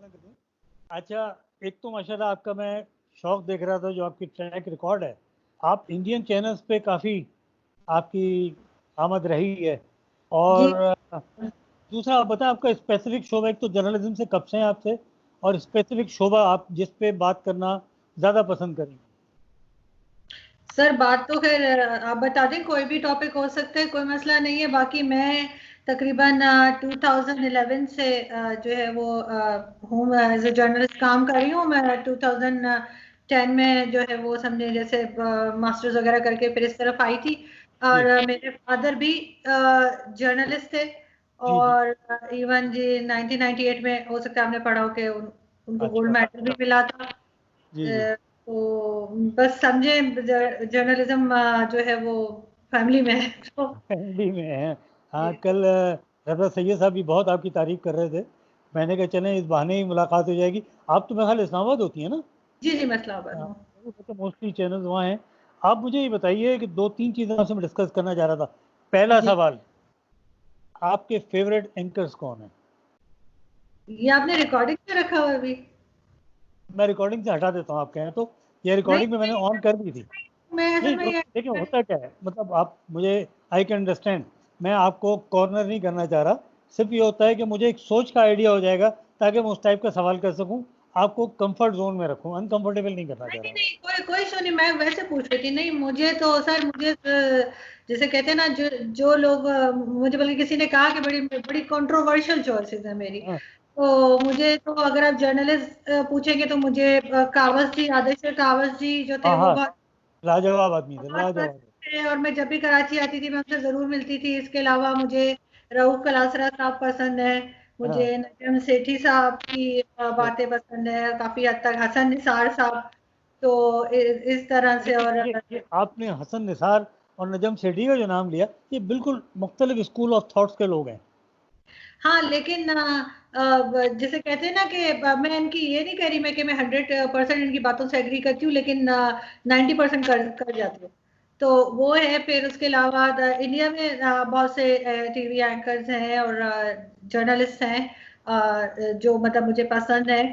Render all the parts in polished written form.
ना करूं। अच्छा, एक तो माशाल्लाह आपका मैं शौक देख रहा था, जो आपकी ट्रैक रिकॉर्ड है। आप इंडियन चैनल्स पे काफ़ी आपकी आमद रही है। जी। और दूसरा आप बताएं, आपका स्पेसिफिक शोबा, एक तो जर्नलिज्म से कब से हैं आपसे, और स्पेसिफिक शोबा आप जिस पे बात करना ज़्यादा पसंद करेंगे। सर बात तो खैर आप बता दें, कोई भी टॉपिक हो सकता है, कोई मसला नहीं है। बाकी मैं तकरीबन 2011 से जो है वो हूँ, एज ए जर्नलिस्ट काम कर रही हूँ। मैं 2010 में जो है वो समझे जैसे मास्टर्स वगैरह करके फिर इस तरफ आई थी। और जी मेरे फादर भी जर्नलिस्ट थे। जी जी। और इवन जी 1998 में हो सकता है आपने पढ़ा हो कि उनको गोल्ड अच्छा। मेडल भी मिला था। जी जी। तो बस समझे जर्नलिज्म जो है वो फैमिली में है तो। हिंदी में है। हाँ, जी कल रजा सैयद साहब भी बहुत आपकी तारीफ कर रहे थे। मैंने कहा चलें, इस बहाने ही मुलाकात हो जाएगी। आप तो मेरे ख्याल इस्लामाबाद होती है ना। जी जी, मसला आबाद हाँ, हूँ। तो मोस्टली चैनल्स वहाँ हैं। आप मुझे ये बताइए कि दो तीन चीज़ें आपसे मैं डिस्कस करना चाह रहा था। पहला जी, सवाल, आपके फेवरेट एंकर्स कौन है। ये आपने रिकॉर्डिंग में रखा हुआ है अभी? मैं रिकॉर्डिंग से हटा देता हूँ, आप कहें तो। ये नहीं रिकॉर्डिंग में मैंने नहीं, ऑन कर दी थी। मैं असल नहीं, में ये देखिए होता क्या है, मतलब आप मुझे, आई कैन अंडरस्टैंड। मैं आपको कॉर्नर नहीं करना चाह रहा। सिर्फ ये होता है कि मुझे एक सोच का आइडिया हो जाएगा, ताकि मैं उस टाइप का सवाल कर सकूं। आपको कंफर्ट जोन में रखूं, अनकंफर्टेबल नहीं करना चाह नहीं रहा मैं। नहीं, कोई कोई इशू नहीं। मैं वैसे पूछ रही थी। नहीं मुझे तो सर, मुझे जैसे कहते हैं ना, जो जो लोग मुझे बल्कि किसी ने कहा कि बड़ी बड़ी कंट्रोवर्शियल चॉइसेस है मेरी। हाँ तो मुझे तो अगर आप जर्नलिस्ट पूछेंगे तो मुझे कावस जी, आदेश कावस जी जो थे हाँ वो हाँ, बहुत लाजवाब आदमी थे, बहुत लाजवाब। पसंद थे। और मैं जब भी कराची आती थी मैं उनसे जरूर मिलती थी। इसके अलावा मुझे रऊफ कलासरा साहब पसंद है। हाँ, मुझे नजम सेठी साहब की yes। बातें पसंद है काफी हद तक। हसन निसार साहब, तो इस तरह से। देखिए, और ये आपने हसन निसार और नजम सेठी का जो नाम लिया, ये बिल्कुल मुख्तलिफ स्कूल ऑफ थॉट्स के लोग हैं। हाँ, लेकिन जैसे कहते हैं ना कि मैं इनकी ये नहीं कह रही मैं कि मैं 100% इनकी बातों से एग्री करती हूँ, लेकिन 90% कर जाती हूँ। तो वो है। फिर उसके अलावा इंडिया में बहुत से टीवी एंकर्स हैं और जर्नलिस्ट हैं जो मतलब मुझे पसंद है।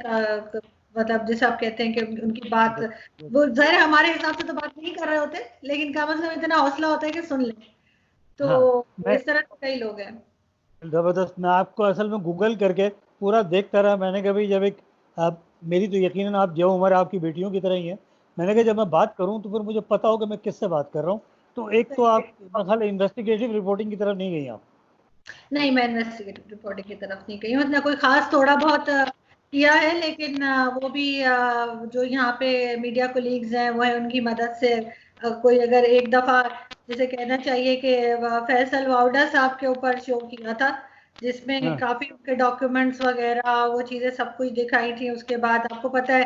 मतलब जैसे आप कहते हैं कि उनकी बात, Yes, yes। वो ज़ाहिर है हमारे हिसाब से तो बात नहीं कर रहे होते, लेकिन कम से कम इतना हौसला होता है कि सुन लें। तो हाँ, मैं इस तरह के कई लोग हैं। ज़बरदस्त, मैं आपको असल में गूगल करके पूरा देखता रहा। मैंने कहा भाई, जब एक आप, मेरी तो यकीनन आप जो उम्र आपकी बेटियों की तरह ही है। मैंने कहा जी, जब मैं बात करूं तो फिर मुझे पता हो कि मैं किससे बात कर रहा हूं। तो एक तो सही है। आप मेरा ख्याल इन्वेस्टिगेटिव रिपोर्टिंग की तरफ नहीं गई आप। नहीं, मैं इन्वेस्टिगेटिव रिपोर्टिंग की तरफ नहीं गई हूँ। इतना कोई खास थोड़ा बहुत किया है, लेकिन वो भी जो यहाँ पे मीडिया कोलीग्स हैं वो है उनकी मदद से। कोई अगर एक दफा जैसे कहना चाहिए कि फैसल वाउडा साहब के ऊपर शो किया था, जिसमें हाँ काफी उनके डॉक्यूमेंट्स वगैरह वो चीजें सब कुछ दिखाई थी। उसके बाद आपको पता है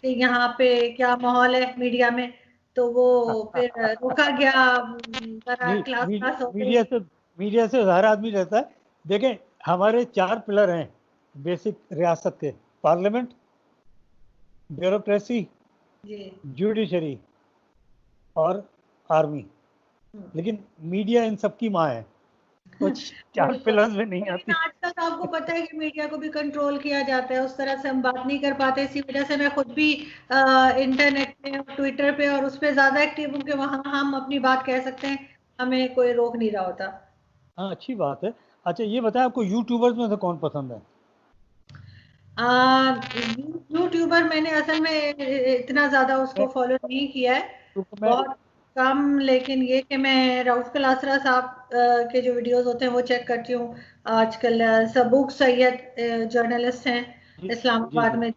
कि यहाँ पे क्या माहौल है मीडिया में, तो वो फिर रोका गया। क्लास मीडिया क्लास हो गई। मीडिया से मीडिया से हर आदमी रहता है। देखें, हमारे चार पिलर हैं बेसिक रियासत के: पार्लियामेंट, ब्यूरोक्रेसी, जी। जुडिशरी और आर्मी। लेकिन मीडिया इन सबकी माँ है, कुछ चार बिल्कुल। पिलर्स में नहीं लेकिन आती। आजकल तो आपको पता है कि मीडिया को भी कंट्रोल किया जाता है, उस तरह से हम बात नहीं कर पाते। इसी वजह से मैं खुद भी इंटरनेट पे और ट्विटर पे और उस पे ज्यादा एक्टिव हूँ कि वहां हम अपनी बात कह सकते हैं, हमें कोई रोक नहीं रहा होता। हाँ, अच्छी बात है। अच्छा, ये बताएं, आपको यूट्यूबर्स में से कौन पसंद है। यूट्यूबर मैंने असल में इतना ज्यादा उसको मैं फॉलो नहीं किया है, क्योंकि मैं बहुत कम। लेकिन ये कि मैं रऊफ कलासरा साहब के जो वीडियोस होते हैं वो चेक करती हूँ। आजकल सबूक सैयद जर्नलिस्ट हैं जी जी इस्लामाबाद जी। में।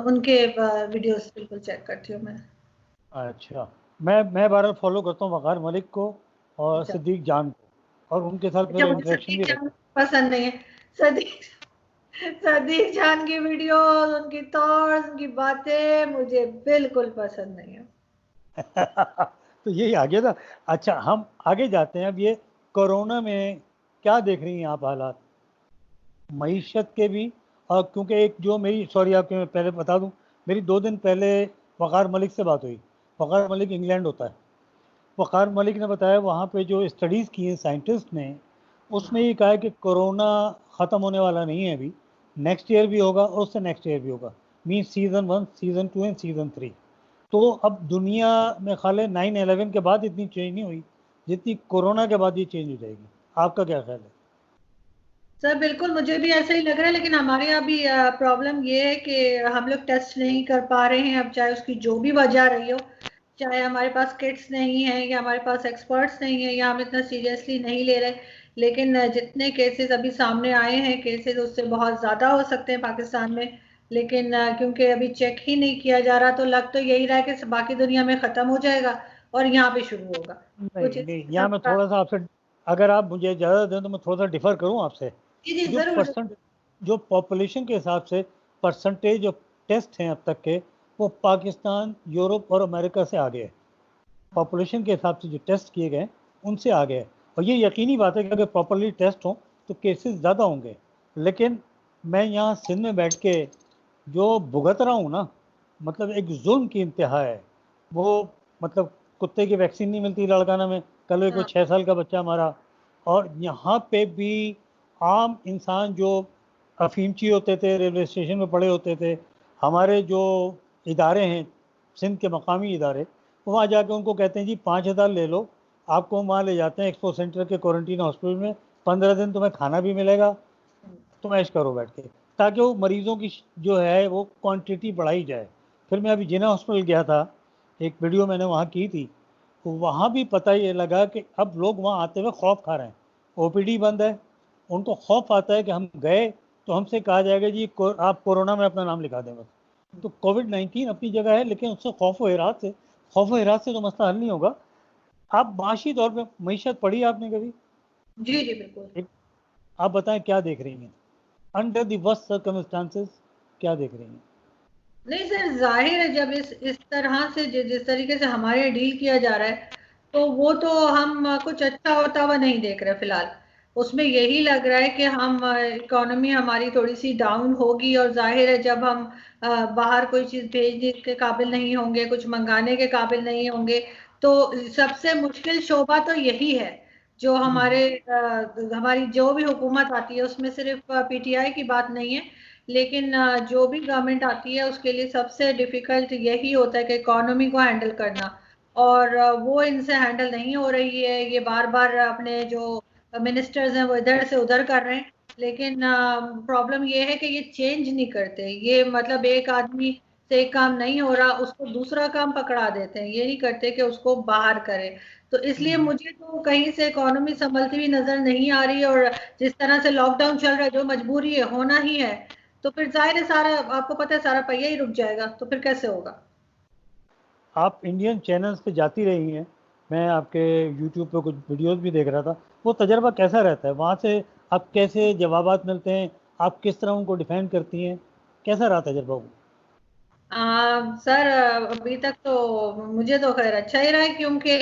उनके वीडियोस बिल्कुल चेक करती हूँ मैं। अच्छा, मैं बहरहाल फॉलो करता हूँ वक़ार मलिक को और अच्छा सिद्दीक जान को, और उनके साथ अच्छा, मेरा मुझे इंटरेक्शन भी सदीक रहता जान पसंद नहीं है। सदीक सदीक जान की वीडियोस, उनकी थॉट्स, उनकी बातें मुझे बिल्कुल पसंद नहीं है। है। तो यही आगे था। अच्छा, हम आगे जाते हैं। अब ये कोरोना में क्या देख रही हैं आप हालात मईशत के भी। और क्योंकि एक जो मेरी, सॉरी आपके मैं पहले बता दूं, मेरी 2 दिन पहले वक़ार मलिक से बात हुई। वक़ार मलिक इंग्लैंड होता है। वक़ार मलिक ने बताया वहाँ पे जो स्टडीज़ की हैं साइंटिस्ट ने, उसमें ये कहा है कि कोरोना ख़त्म होने वाला नहीं है अभी। नेक्स्ट ईयर भी होगा और उससे नेक्स्ट ईयर भी होगा, mean season 1, season 2 and season 3। तो अब दुनिया में ख्याल है 9/11 के बाद इतनी चेंज नहीं हुई जितनी कोरोना के बाद ये चेंज हो जाएगी। आपका क्या ख्याल है? सर बिल्कुल मुझे भी ऐसा ही लग रहा है, लेकिन हमारे यहाँ भी प्रॉब्लम ये है कि हम लोग टेस्ट नहीं कर पा रहे हैं। अब चाहे उसकी जो भी वजह रही हो, चाहे हमारे पास किट्स नहीं है या हमारे पास एक्सपर्ट्स नहीं है या हम इतना सीरियसली नहीं ले रहे, लेकिन जितने केसेस अभी सामने आए हैं केसेस उससे बहुत ज़्यादा हो सकते हैं पाकिस्तान में। लेकिन क्योंकि अभी चेक ही नहीं किया जा रहा, तो लग तो यही रहा है कि बाकी दुनिया में ख़त्म हो जाएगा और यहाँ पे शुरू होगा कुछ नहीं इस नहीं, यहाँ किस्म मैं का। थोड़ा सा आपसे, अगर आप मुझे इजाज़त दें तो मैं थोड़ा सा डिफर करूँ आपसे। जी जी, जो ज़रूर परसेंट, ज़रूर। जो पॉपुलेशन के हिसाब से परसेंटेज ऑफ टेस्ट हैं अब तक के, वो पाकिस्तान, यूरोप और अमेरिका से आगे है। पॉपुलेशन के हिसाब से जो टेस्ट किए गए उनसे आगे है। और ये यकीनी बात है कि अगर प्रॉपरली टेस्ट हों तो केसेस ज़्यादा होंगे। लेकिन मैं यहाँ सिंध में बैठ के जो भुगत रहा हूँ ना, मतलब एक जुल्म की इंतहा है वो। मतलब कुत्ते की वैक्सीन नहीं मिलती लड़काना में, कल एक वो हाँ 6 साल का बच्चा मारा। और यहाँ पे भी आम इंसान जो अफीमची होते थे, रेलवे स्टेशन में पड़े होते थे, हमारे जो इदारे हैं सिंध के मकामी इदारे, वहाँ जाके उनको कहते हैं जी 5,000 ले लो, आपको वहाँ ले जाते हैं एक्सपो सेंटर के क्वारंटीन हॉस्पिटल में, 15 दिन तुम्हें खाना भी मिलेगा, तुम ऐश करो बैठ के, ताकि वो मरीजों की जो है वो क्वांटिटी बढ़ाई जाए। फिर मैं अभी जिना हॉस्पिटल गया था, एक वीडियो मैंने वहाँ की थी, तो वहाँ भी पता ये लगा कि अब लोग वहाँ आते हुए खौफ खा रहे हैं। ओपीडी बंद है, उनको खौफ आता है कि हम गए तो हमसे कहा जाएगा जी आप कोरोना में अपना नाम लिखा दें बस। तो कोविड-19 अपनी जगह है, लेकिन उससे खौफ व हिरास से, खौफ व हिरास से तो मसला हल नहीं होगा। आप माशी तौर पे मईशत पढ़ी आपने कभी? जी जी बिल्कुल। एक, आप बताएं क्या देख रही हैं अंडर द वर्स्ट सर्कमस्टांसेस, क्या देख रही हैं? नहीं सर, जाहिर है जब इस तरह से जिस तरीके से हमारे डील किया जा रहा है, तो वो तो हम कुछ अच्छा होता हुआ नहीं देख रहे फिलहाल। उसमें यही लग रहा है कि हम इकोनॉमी हमारी थोड़ी सी डाउन होगी, और जाहिर है जब हम बाहर कोई चीज़ भेजने के काबिल नहीं होंगे, कुछ मंगाने के काबिल नहीं होंगे, तो सबसे मुश्किल शोबा तो यही है। जो हमारे हमारी जो भी हुकूमत आती है उसमें सिर्फ पीटीआई की बात नहीं है, लेकिन जो भी गवर्नमेंट आती है उसके लिए सबसे डिफिकल्ट यही होता है कि इकोनॉमी को हैंडल करना। और वो इनसे हैंडल नहीं हो रही है। ये बार बार अपने जो मिनिस्टर्स हैं वो इधर से उधर कर रहे हैं, लेकिन प्रॉब्लम ये है कि ये चेंज नहीं करते। ये मतलब एक आदमी से एक काम नहीं हो रहा उसको दूसरा काम पकड़ा देते हैं, ये नहीं करते कि उसको बाहर करें। तो इसलिए मुझे तो कहीं से इकोनॉमी संभलती हुई नजर नहीं आ रही। और जिस तरह से लॉकडाउन चल रहा है, जो मजबूरी है होना ही है, तो फिर जाहिर है सारा, आपको पता है, सारा पहिया ही रुक जाएगा, तो फिर कैसे होगा। आप इंडियन चैनल्स पे जाती रही हैं, मैं आपके यूट्यूब पे कुछ वीडियोस भी देख रहा था, वो तजर्बा कैसा रहता है वहाँ से? आप कैसे जवाबात मिलते हैं, आप किस तरह उनको डिफेंड करती हैं, कैसा रहा तजर्बा वो? सर अभी तक तो मुझे तो खैर अच्छा ही रहा है, क्योंकि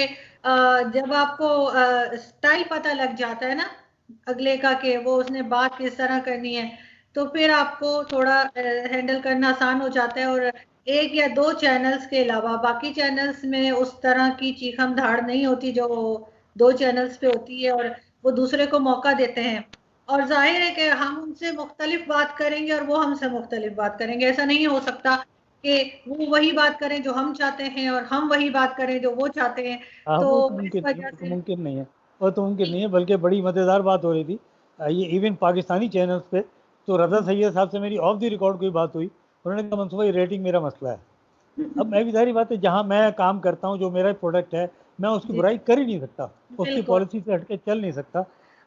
जब आपको स्टाइल पता लग जाता है ना अगले का, कि वो उसने बात किस तरह करनी है, तो फिर आपको थोड़ा हैंडल करना आसान हो जाता है। और एक या दो चैनल्स के अलावा बाकी चैनल्स में उस तरह की चीखम धाड़ नहीं होती जो दो चैनल्स पे होती है, और वो दूसरे को मौका देते हैं। और जाहिर है कि हम उनसे मुख्तलिफ बात करेंगे और वो हमसे मुख्तलिफ बात करेंगे। ऐसा नहीं हो सकता कि वो वही बात करें जो हम चाहते हैं और हम वही बात करें जो वो चाहते हैं। हाँ, तो वो तो इस मुमकिन नहीं, वजह वो तो से मुमकिन नहीं है, वो तो मुमकिन नहीं है, बल्कि बड़ी मज़ेदार बात हो रही थी। ये इवन पाकिस्तानी चैनल्स पे तो रज़ा सैयद साहब से मेरी ऑफ द रिकॉर्ड कोई बात हुई, उन्होंने कहा मंसूर भाई रेटिंग मेरा मसला है। अब मैं भी सारी बात है, जहाँ मैं काम करता हूँ, जो मेरा प्रोडक्ट है, मैं उसकी जी बुराई कर ही नहीं सकता, उसकी बिल्कुल। पॉलिसी से हट के चल नहीं सकता।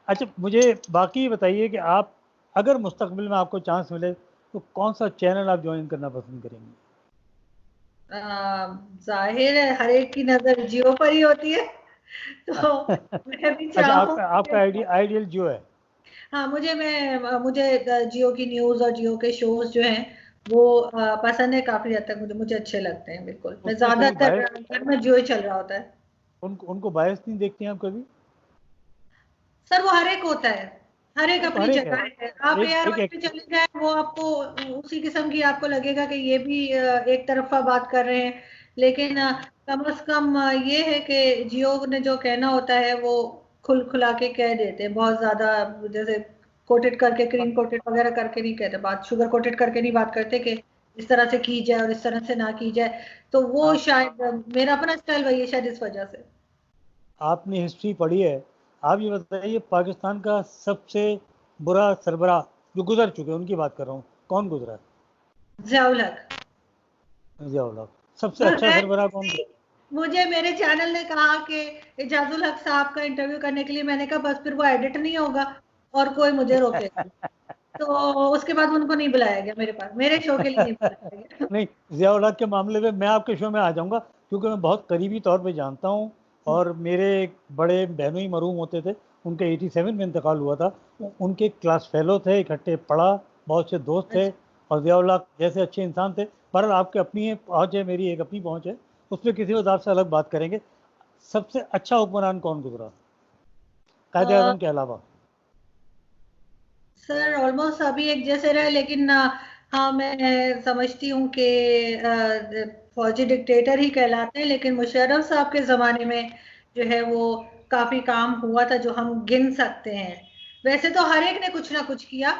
अच्छा, मुझे बाकी बताइए कि आप अगर मुस्तकबिल में आपको चांस मिले तो कौन सा चैनल आप ज्वाइन करना पसंद करेंगे? जाहिर है हर एक की नजर जियो पर ही होती है, तो मैं भी अच्छा, चाहूँ। आपका आपका आइडियल जो है। हाँ, मुझे जियो की न्यूज और जियो के शोज जो हैं वो पसंद है काफी हद तक। मुझे मुझे अच्छे लगते हैं बिल्कुल। मैं उसमें कोई ज्यादातर बायस, घर में जियो ही चल रहा होता है। उनको बायस नहीं देखती हैं आप कभी? सर वो हर एक होता है, हर एक वो तो अपनी हर एक है, जगह है। आप एयर एक वाई पे चले जाए, वो आपको उसी किस्म की आपको लगेगा कि ये भी एक तरफा बात कर रहे हैं। लेकिन कम से कम ये है कि जियो ने जो कहना होता है वो खुल खुला के कह देते हैं बहुत ज्यादा। जैसे कोटेड करके, क्रीम कोटेड वगैरह करके नहीं कहते बात, शुगर कोटेड करके नहीं बात करते कि इस तरह से की जाए और इस तरह से ना की जाए। तो वो आप शायद मेरा अपना स्टाइल वही है शायद इस वजह से। आपने हिस्ट्री पढ़ी है, आप ये बताइए पाकिस्तान का सबसे बुरा सरबराह जो गुजर चुके हैं उनकी बात कर रहा हूँ, कौन गुजरा है? ज़ियाउल हक। जियाउल हक। सबसे अच्छा सरबराह कौन? मुझे मेरे चैनल ने कहा कि इजाजुल हक साहब का इंटरव्यू करने के लिए, मैंने कहा बस फिर वो एडिट नहीं होगा और कोई मुझे रोकेगा, तो उसके बाद उनको नहीं बुलाया गया मेरे पास, मेरे शो के लिए नहीं बुलाया गया। नहीं, जियाउल हक के मामले में मैं आपके शो में आ जाऊंगा, क्योंकि मैं बहुत करीबी तौर पे जानता हूँ, और मेरे बड़े बहनोई मरूम होते थे, उनके 87 में इंतकाल हुआ था, उनके क्लास फेलो थे, इकट्ठे पढ़ा, बहुत से दोस्त थे, अच्छा। और जियाउल हक जैसे अच्छे इंसान थे। पर आपके अपनी पहुँच है, मेरी एक अपनी पहुँच है, उस पर किसी वक्त आपसे अलग बात करेंगे। सबसे अच्छा हुक्मरान कौन गुजरा कायदे अ, आजम के अलावा? सर ऑलमोस्ट सभी एक जैसे रहे, लेकिन हाँ मैं समझती हूँ कि फौजी डिक्टेटर ही कहलाते हैं, लेकिन मुशर्रफ साहब के ज़माने में जो है वो काफ़ी काम हुआ था जो हम गिन सकते हैं। वैसे तो हर एक ने कुछ ना कुछ किया,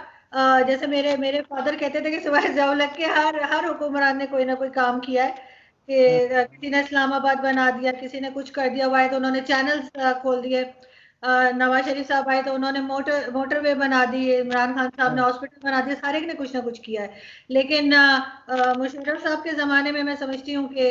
जैसे मेरे मेरे फादर कहते थे कि सिवाय ज़ियाउल हक के हर हुक्मरान ने कोई ना कोई काम किया है, हाँ, कि किसी ने इस्लामाबाद बना दिया, किसी ने कुछ कर दिया हुआ है, तो उन्होंने चैनल्स खोल दिए। नवाज शरीफ साहब आए तो उन्होंने मोटरवे बना दी, इमरान खान साहब ने हाँ, हॉस्पिटल बना दिए, हर एक ने कुछ ना कुछ किया है। लेकिन मुशर्रफ साहब के ज़माने में मैं समझती हूँ कि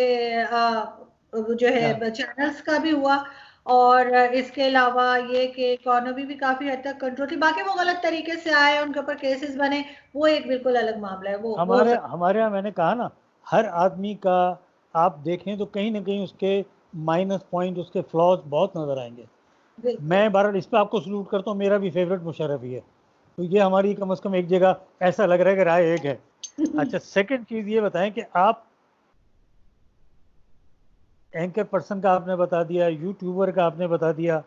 वो जो हाँ। है चैनल्स का भी हुआ, और इसके अलावा ये कि इकोनॉमी भी काफ़ी हद तक कंट्रोल थी। बाकी वो गलत तरीके से आए, उनके ऊपर केसेस बने, वो एक बिल्कुल अलग मामला है, वो हो हमारे सकता हमारे यहाँ मैंने कहा ना, हर आदमी का आप देखें तो कहीं ना कहीं उसके माइनस पॉइंट, उसके फ्लॉज बहुत नज़र आएंगे। है। बिल्कुल। मैं बार इस पे आपको सलूट करता हूँ, मेरा भी फेवरेट मुशर्रफ ही है, तो ये हमारी कम से कम एक जगह ऐसा लग रहा है कि राय एक है। अच्छा, सेकंड चीज़ ये बताएं कि आप एंकर पर्सन का आपने बता दिया, यूट्यूबर का आपने बता दिया,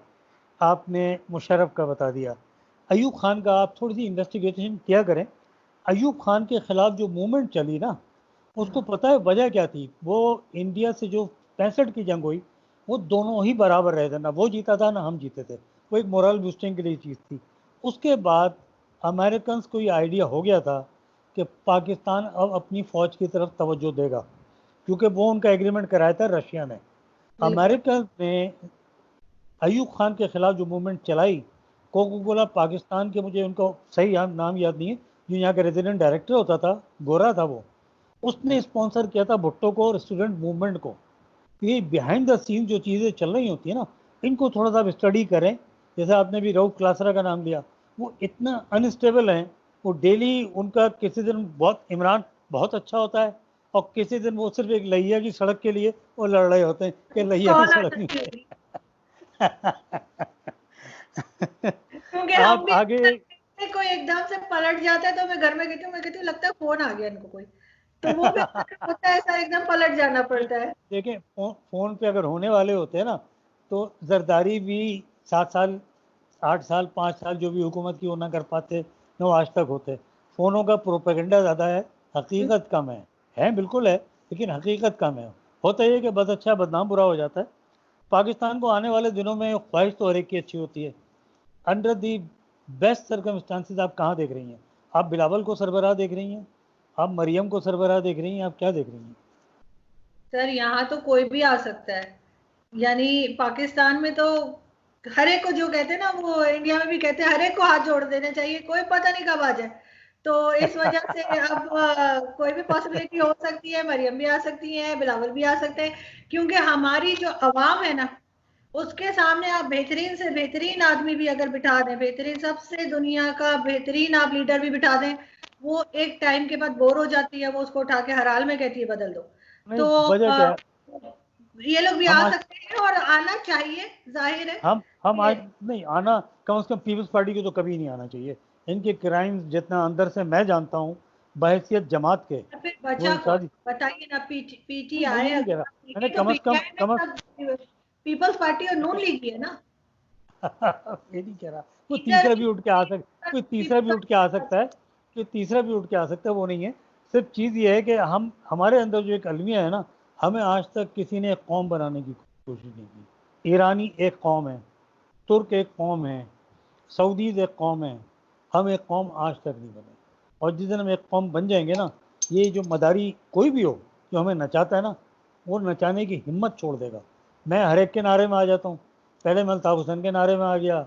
आपने मुशर्रफ का बता दिया, अयूब खान का आप थोड़ी सी इन्वेस्टिगेशन किया करें। अयूब खान के खिलाफ जो मूवमेंट चली ना, उसको पता है वजह क्या थी? वो इंडिया से जो 65 की जंग हुई, वो दोनों ही बराबर रहे थे, ना वो जीता था ना हम जीते थे, वो एक मोरल बूस्टिंग के लिए चीज़ थी। उसके बाद अमेरिकन को ये आइडिया हो गया था कि पाकिस्तान अब अपनी फ़ौज की तरफ तवज्जो देगा, क्योंकि वो उनका एग्रीमेंट कराया था रशिया ने। बिल्कुल। अमेरिकन ने अयूब खान के खिलाफ जो मूवमेंट चलाई, कोको कोला पाकिस्तान के, मुझे उनका सही नाम याद नहीं है, जो यहाँ का रेजिडेंट डायरेक्टर होता था, गोरा था वो, उसने स्पॉन्सर किया था भुट्टो को और स्टूडेंट मूवमेंट को। ये बिहाइंड द सीन जो चीज़ें चल रही होती है ना, इनको थोड़ा सा स्टडी करें। जैसे आपने भी रऊफ क्लासरा का नाम लिया, वो इतना अनस्टेबल है, वो डेली उनका किसी दिन बहुत इमरान बहुत अच्छा होता है, और किसी दिन वो सिर्फ एक लहिया की सड़क के लिए वो लड़ रहे होते हैं कि लहिया की कौन सड़क नहीं आती होगी, बने। क्योंकि हम आप भी आगे कोई एकदम से पलट जाता है तो मैं घर में कहती हूँ, मैं कहती हूँ लगता है फोन आ गया इनको कोई, तो वो भी होता है ऐसा, एकदम पलट जाना पड़ता है। देखें, फोन पे अगर होने वाले होते हैं ना, तो जरदारी भी 7 साल, 8 साल, 5 साल जो भी हुकूमत की वो ना कर पाते, न वो आज तक होते। फ़ोनों का प्रोपेगेंडा ज़्यादा हकीकत कम है बिल्कुल है, लेकिन हकीकत कम है। होता ये कि बस अच्छा बदनाम बुरा हो जाता है। पाकिस्तान को आने वाले दिनों में ख्वाहिश तो हर एक की अच्छी होती है। अंडर दी बेस्ट सर्कमस्टांसिस आप कहाँ देख रही हैं? आप बिलावल को सरबराह देख रही हैं, आप मरियम को सरबराह देख रही हैं, आप क्या देख रही हैं? सर यहाँ तो कोई भी आ सकता है, यानी पाकिस्तान में तो हर एक को, जो कहते हैं ना, वो इंडिया में भी कहते हैं हर एक को हाथ जोड़ देने चाहिए, कोई पता नहीं कब आ जाए। तो इस वजह से अब कोई भी पॉसिबिलिटी हो सकती है, मरियम भी आ सकती है, बिलावल भी आ सकते हैं, क्योंकि हमारी जो अवाम है ना, उसके सामने आप बेहतरीन से बेहतरीन आदमी भी अगर बिठा दें, बेहतरीन सबसे दुनिया का बेहतरीन आप लीडर भी बिठा दें, वो एक टाइम के बाद बोर हो जाती है, वो उसको उठा के हर हाल में कहती है बदल दो। नहीं, तो वजह क्या है? ये लोग भी हम आ आज सकते हैं और आना चाहिए, जाहिर है हम कि आज नहीं आना, कम से कम पीपल्स पार्टी को तो कभी नहीं आना चाहिए। इनके क्राइम्स जितना अंदर से मैं जानता हूँ, बहैसियत जमात के, फिर वो बचा कौन, इंसान। बताइए ना। पीटी नहीं, मैं ये आए नहीं कह अगर, रहा, मैंने पीटी तो पीटीआई में सब पीपल्स पार्टी और नून लीग ही है ना। ये नहीं कह रहा, वो लीडर तीसरा भी भी उठ के आ सक कोई तीसरा भी उठ के आ सकता है, कोई तीसरा भी उठ के आ सकता है, वो नहीं है। सिर्फ चीज़ ये है कि हम, हमारे अंदर जो एक अलमिया है ना, हमें आज तक किसी ने एक कौम बनाने की कोशिश नहीं की। ईरानी एक कौम है, तुर्क एक कौम है, सऊदीज़ एक कौम है, हम एक कौम आज तक नहीं बने। और जिस दिन हम एक कौम बन जाएंगे ना, ये जो मदारी कोई भी हो जो हमें नचाता है ना, वो नचाने की हिम्मत छोड़ देगा। मैं हर एक के नारे में आ जाता हूँ। पहले मैं अल्ताफ हुसैन के नारे में आ गया,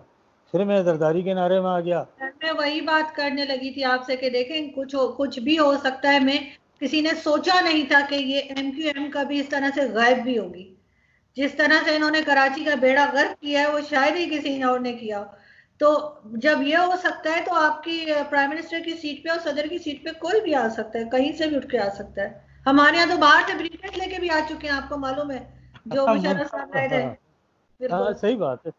फिर मैं जरदारी के नारे में आ गया। मैं वही बात करने लगी थी आपसे कि देखें कुछ भी हो सकता है। मैं किसी ने सोचा नहीं था कि ये MQM कभी इस तरह से गायब भी होगी। जिस तरह से इन्होंने कराची का बेड़ा गर्क किया है वो शायद ही किसी और ने किया हो। तो जब ये हो सकता है तो आपकी प्राइम मिनिस्टर की सीट पे और सदर की सीट पे कोई भी आ सकता है, कहीं से भी उठ के आ सकता है। हमारे यहाँ तो बाहर से ब्रीफकेस लेके भी आ चुके हैं, आपको मालूम है, जो मुशर्रफ साहब आए थे। हाँ बिल्कुल सही बात है।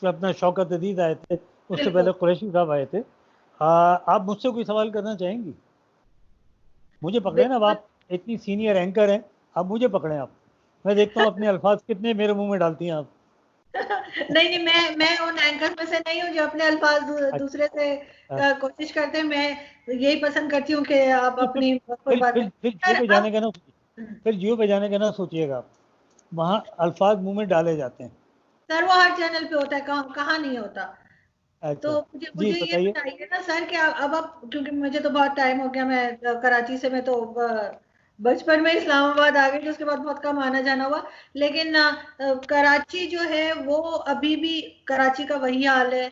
अपना शौकत अजीज आए थे, उससे बिल्कुल। पहले कुरैशी साहब आए थे। आप मुझसे कोई सवाल करना चाहेंगी? मुझे पकड़े ना, अब बिल्कुल। आप इतनी सीनियर एंकर हैं, अब मुझे पकड़े आप। मैं देखता हूँ अपने अल्फाज कितने मेरे मुंह में डालती हैं आप। नहीं नहीं, मैं उन एंकर्स में से नहीं हूँ जो अपने अल्फाज दूसरे से अच्छा, कोशिश करते हैं। मैं यही पसंद करती हूँ कि आप नहीं, अपनी कोई बात करें। फिर जियो सर पे अब जाने का ना, फिर जियो पे जाने का ना सोचिएगा आप। वहाँ अल्फाज मुंह में डाले जाते हैं। सर वो हर चैनल पे होता है, कहाँ कहाँ नहीं होता। तो अच्छा, मुझे जी मुझे ये बताइए। बताइए ना सर कि अब आप, क्योंकि मुझे तो बहुत टाइम हो गया, मैं कराची से, मैं तो बचपन में इस्लामाबाद आ गई थी, उसके बाद बहुत कम आना जाना हुआ। लेकिन कराची जो है वो अभी भी कराची का वही हाल है।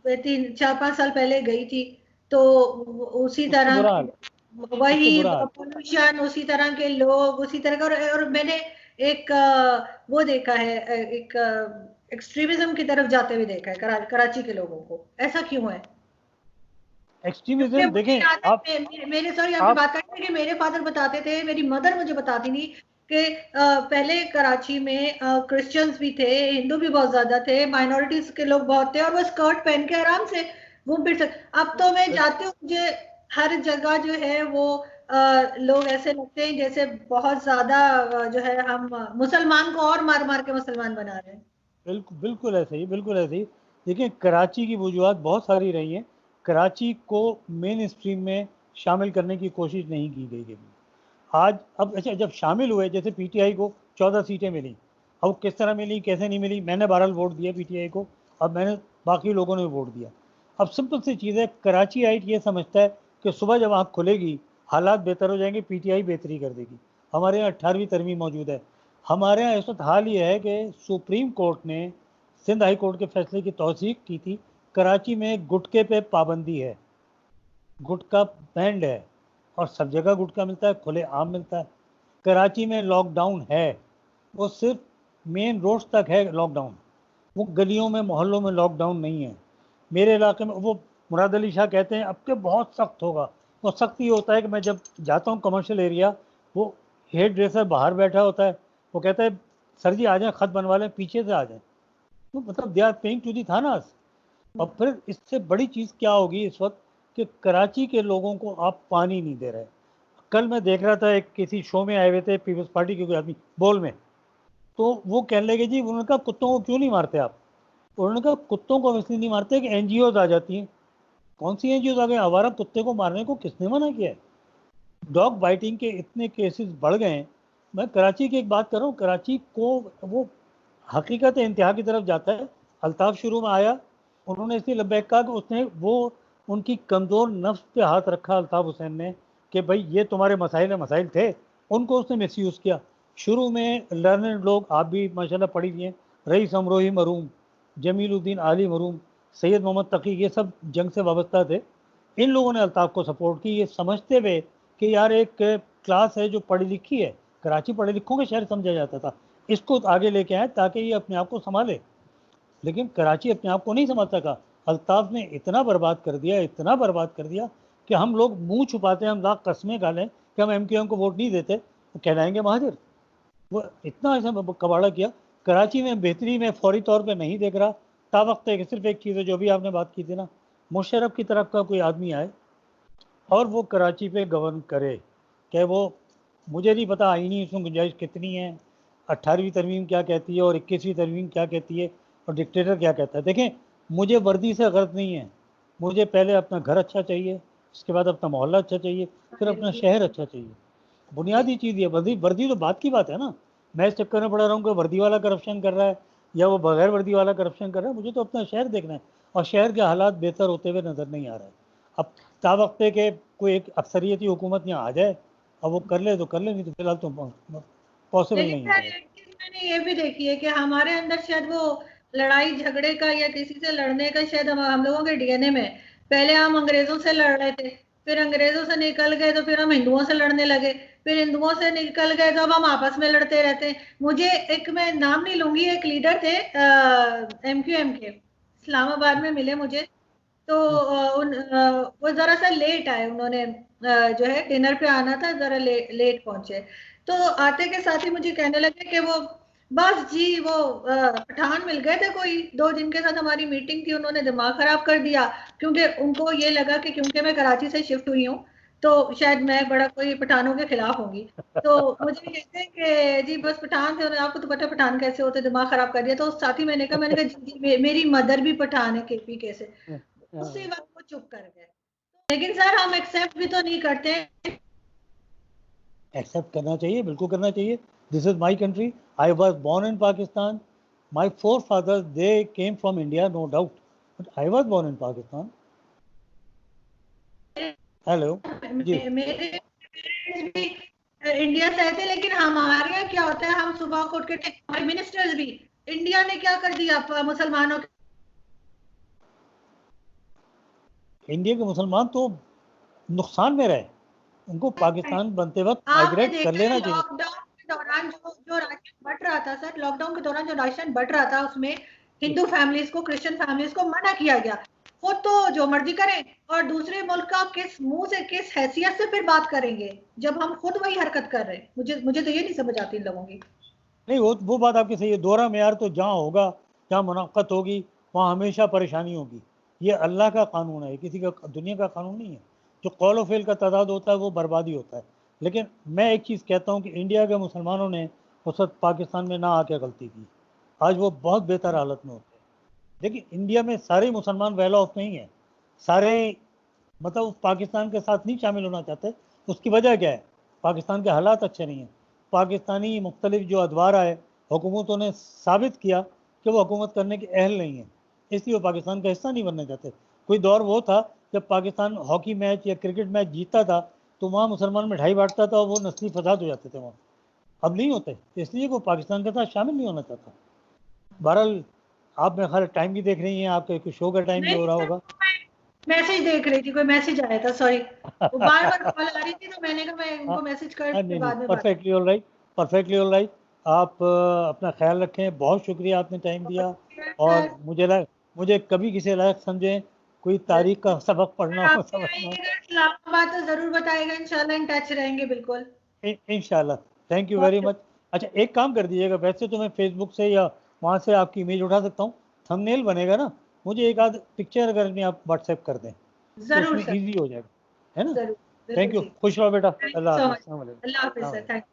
मैं 3 4 5 साल पहले गई थी, तो उसी उससे तरह बुरा के हाल, उससे वही बुरा हाल। पोल्यूशन, उसी तरह के लोग, उसी तरह का। और मैंने एक वो देखा है, एक एक्सट्रीमिज्म की तरफ जाते हुए देखा है कराची के लोगों को। ऐसा क्यों है? क्योंकि एक्सट्रीमिज्म मुझे देखें याद है आप। मेरे, सॉरी आपकी आप बात करते कि मेरे फादर बताते थे, मेरी मदर मुझे बताती थी कि पहले कराची में क्रिश्चियंस भी थे, हिंदू भी बहुत ज्यादा थे, माइनॉरिटीज के लोग बहुत थे, और वो स्कर्ट पहन के आराम से घूम फिर सकते। अब तो मैं जाती हूँ, मुझे हर जगह जो है वो लोग ऐसे लगते हैं जैसे बहुत ज्यादा जो है हम मुसलमान को और मार मार के मुसलमान बना रहे हैं। बिल्कुल बिल्कुल ऐसे ही, बिल्कुल ऐसे ही। देखिए कराची की वजूहत बहुत सारी रही हैं। कराची को मेन स्ट्रीम में शामिल करने की कोशिश नहीं की गई कभी। आज अब अच्छा, जब शामिल हुए, जैसे पीटीआई को 14 सीटें मिली, अब किस तरह मिली कैसे नहीं मिली, मैंने बहरहाल वोट दिया पीटीआई को, अब मैंने बाकी लोगों ने वोट दिया। अब सिंपल सी चीज़ है, कराची आइट ये समझता है कि सुबह जब आँख खुलेगी हालात बेहतर हो जाएंगे, पीटीआई बेहतरी कर देगी। हमारे यहाँ 18वीं तरमीम मौजूद है। हमारे यहाँ इस वक्त हाल ये है कि सुप्रीम कोर्ट ने सिंध हाई कोर्ट के फैसले की तौसीक की थी। कराची में गुटखे पे पाबंदी है, गुटखा बैंड है, और सब जगह गुटखा मिलता है, खुले आम मिलता है। कराची में लॉकडाउन है, वो सिर्फ मेन रोड्स तक है लॉकडाउन, वो गलियों में मोहल्लों में लॉकडाउन नहीं है। मेरे इलाके में वो मुराद अली शाह कहते हैं अब के बहुत सख्त होगा। वो सख्त ये होता है कि मैं जब जाता हूँ कमर्शियल एरिया, वो हेयर ड्रेसर बाहर बैठा होता है, वो कहता है सर जी आ जाए, खत बनवा लें, पीछे से आ जाए। तो मतलब they are paying to the थानास। और फिर इससे बड़ी चीज़ क्या होगी इस वक्त, कि कराची के लोगों को आप पानी नहीं दे रहे। कल मैं देख रहा था, एक किसी शो में आए हुए थे पीपल्स पार्टी के कोई आदमी बोल में, तो वो कहने लगे जी, उन्होंने कहा कुत्तों को क्यों नहीं मारते आप? उन्होंने कहा कुत्तों को इसलिए नहीं मारते कि एनजीओ आ जाती हैं। कौन सी एनजीओ आ गए? आवारा कुत्ते को मारने को किसने मना किया है? डॉग बाइटिंग के इतने केसेस बढ़ गए हैं। मैं कराची की एक बात कर रहा हूँ, कराची को वो हकीकत इंतहा की तरफ जाता है। अल्ताफ शुरू में आया, उन्होंने इसलिए लब्बैक कहा कि उसने वो उनकी कमज़ोर नफ्स पे हाथ रखा अल्ताफ हुसैन ने, कि भाई ये तुम्हारे मसाइल मसाइल थे, उनको उसने मिसयूज़ किया। शुरू में लर्नड लोग, आप भी माशाल्लाह पढ़ी हुई हैं, रईस अमरोही मरूम, जमीलुद्दीन आली मरूम, सैयद मोहम्मद तकी, ये सब जंग से वाबस्ता थे। इन लोगों ने अल्ताफ़ को सपोर्ट की, ये समझते हुए कि यार एक क्लास है जो पढ़ी लिखी है, कराची पढ़े लिखों के शहर समझा जाता था, इसको आगे लेके आए ताकि ये अपने आप को संभाले। लेकिन कराची अपने आप को नहीं समझ सका। अल्ताफ़ ने इतना बर्बाद कर दिया, इतना बर्बाद कर दिया, कि हम लोग मुंह छुपाते हैं, हम लाख कस्में खा लें कि हम MQM को वोट नहीं देते, तो कहलाएंगे महाजिर। वो इतना ऐसा कबाड़ा किया। कराची में बेहतरी में फौरी तौर पे नहीं देख रहा। तावक्त है कि सिर्फ एक चीज़ है, जो भी आपने बात की थी ना, मुशर्रफ की तरफ का कोई आदमी आए और वो कराची पे गवर्न करे। क्या वो, मुझे नहीं पता आईनी उसमें गुंजाइश कितनी है, 18वीं तरमीम क्या कहती है और 21वीं तरमीम क्या कहती है, और डिक्टेटर क्या कहता है। देखें, मुझे वर्दी से गर्ज नहीं है, मुझे पहले अपना घर अच्छा चाहिए, उसके बाद अपना मोहल्ला अच्छा चाहिए, फिर अपना बिल्कुल। शहर अच्छा चाहिए। बुनियादी चीज़ ये, वर्दी वर्दी तो बात की बात है ना। मैं इस चक्कर में पड़ा रहा हूँ कि वर्दी वाला करप्शन कर रहा है या वो बगैर वर्दी वाला करप्शन कर रहा है, मुझे तो अपना शहर देखना है। और शहर के हालात बेहतर होते हुए नज़र नहीं आ रहे। अब तावक्ते के कोई एक अक्सरियती हुकूमत यहाँ आ जाए, अब वो कर ले तो कर ले, नहीं तो फिलहाल तो पॉसिबल लेकिन नहीं सर है। एक चीज मैंने ये भी देखी है कि हमारे अंदर शायद वो लड़ाई झगड़े का या किसी से लड़ने का शायद हम लोगों के डीएनए में, पहले हम अंग्रेजों से लड़ रहे थे, फिर अंग्रेजों से निकल गए तो फिर हम हिंदुओं से लड़ने लगे, फिर हिंदुओं से निकल गए तो अब हम आपस में लड़ते रहते हैं। मुझे एक, मैं नाम नहीं लूंगी, एक लीडर थे MQM के, इस्लामाबाद में मिले मुझे। तो वो जरा सा लेट आए, उन्होंने जो है डिनर पे आना था, जरा लेट पहुंचे। तो आते के साथ ही मुझे कहने लगे कि वो बस जी वो पठान मिल गए थे कोई दो, जिनके साथ हमारी मीटिंग थी, उन्होंने दिमाग खराब कर दिया, क्योंकि उनको ये लगा कि क्योंकि मैं कराची से शिफ्ट हुई हूँ तो शायद मैं बड़ा कोई पठानों के खिलाफ होंगी। तो मुझे कहते हैं कि जी बस पठान थे, उन्होंने आपको तो पता पठान कैसे होते, दिमाग खराब कर दिया। तो साथ ही मैंने कहा जी जी मेरी मदर भी पठान है KP के से। उसी वक्त वो चुप कर गए। लेकिन सर हम एक्सेप्ट भी तो नहीं करते। एक्सेप्ट करना चाहिए, बिल्कुल करना चाहिए। This is my country, I was born in Pakistan, my forefathers they came from India, no doubt, but I was born in Pakistan. Hello जी। मेरे भी इंडिया से आए थे, लेकिन हमारे यहाँ क्या होता है, हम सुबह को उठ के, हमारे मिनिस्टर्स भी, इंडिया ने क्या कर दिया मुसलमानों के, इंडिया के मुसलमान तो नुकसान में रहे, उनको पाकिस्तान बनते वक्त आपने माइग्रेट कर देखा है लेना चाहिए। लॉकडाउन के दौरान जो जो राशन बट रहा था सर, लॉकडाउन के दौरान जो राशन बट रहा था उसमें हिंदू फैमिलीज को, क्रिश्चियन फैमिलीज को मना किया गया। खुद तो जो मर्जी करें, और दूसरे मुल्क का किस मुंह से, किस हैसियत से फिर बात करेंगे जब हम खुद वही हरकत कर रहे हैं। मुझे तो ये नहीं समझ आती इन लोगों की। नहीं, वो बात आपकी सही है, दोहरा मेयार तो जहाँ होगा, जहाँ मुनाफ़त होगी, वहाँ हमेशा परेशानी होगी। ये अल्लाह का कानून है, किसी का, दुनिया का कानून नहीं है। जो कौल व फ़िल का तज़ाद होता है वो बर्बादी होता है। लेकिन मैं एक चीज़ कहता हूँ कि इंडिया के मुसलमानों ने उस वक्त पाकिस्तान में ना आके गलती की, आज वो बहुत बेहतर हालत में होते हैं। देखिए, इंडिया में सारे मुसलमान वेल ऑफ नहीं है, सारे मतलब पाकिस्तान के साथ नहीं शामिल होना चाहते। उसकी वजह क्या है? पाकिस्तान के हालात अच्छे नहीं हैं। पाकिस्तानी मुख्तलिफ जो अदवार आए, हुकूमतों ने साबित किया कि वो हुकूमत करने के अहल नहीं है, इसलिए वो पाकिस्तान का हिस्सा नहीं बनना चाहते। कोई दौर वो था जब पाकिस्तान हॉकी मैच या क्रिकेट मैच जीतता था तो वहाँ मुसलमान मिठाई बांटता था और वो नस्ली फसाद हो जाते थे वहाँ। अब नहीं होते, इसलिए वो पाकिस्तान के साथ शामिल नहीं होना चाहता। बहरहाल, आप मेरे ख्याल टाइम भी देख रही हैं, आपके कुछ शो का टाइम भी नहीं हो रहा सर, होगा। मैं मैसेज देख रही थी, कोई मैसेज आया था, सॉरी। वो बार बार कॉल आ रही थी तो मैंने कहा मैं हाँ उनको मैसेज कर हाँ, फिर नहीं नहीं, बाद में बात। Perfectly all right, perfectly all right. आप अपना ख्याल रखें, बहुत शुक्रिया आपने टाइम दिया। और सर मुझे कभी किसी लायक समझें, कोई तारीख का सबक पढ़ना हो, आप भी समझना हो, आइएगा इस्लामाबाद तो जरूर बताएगा, इंशाल्लाह इन टच रहेंगे बिल्कुल। इंशाल्लाह। थैंक यू वेरी बहुत मच। अच्छा, एक काम कर दीजिएगा, वैसे तो मैं फेसबुक से या वहाँ से आपकी इमेज उठा सकता हूँ, थंबनेल बनेगा ना, मुझे एक आध पिक्चर अगर नहीं आप व्हाट्सएप कर दें तो जरूर उसमें सर, ईजी हो जाएगा, है ना। जरूर थैंक जरूर यू, जी। खुश रहो बेटा, थैंक यू अल्लाह सो हाफिज़, मच। अस्सलाम वालेकुम, अल्लाह हाफिज अस्सलाम सर, वालेकुम। थैंक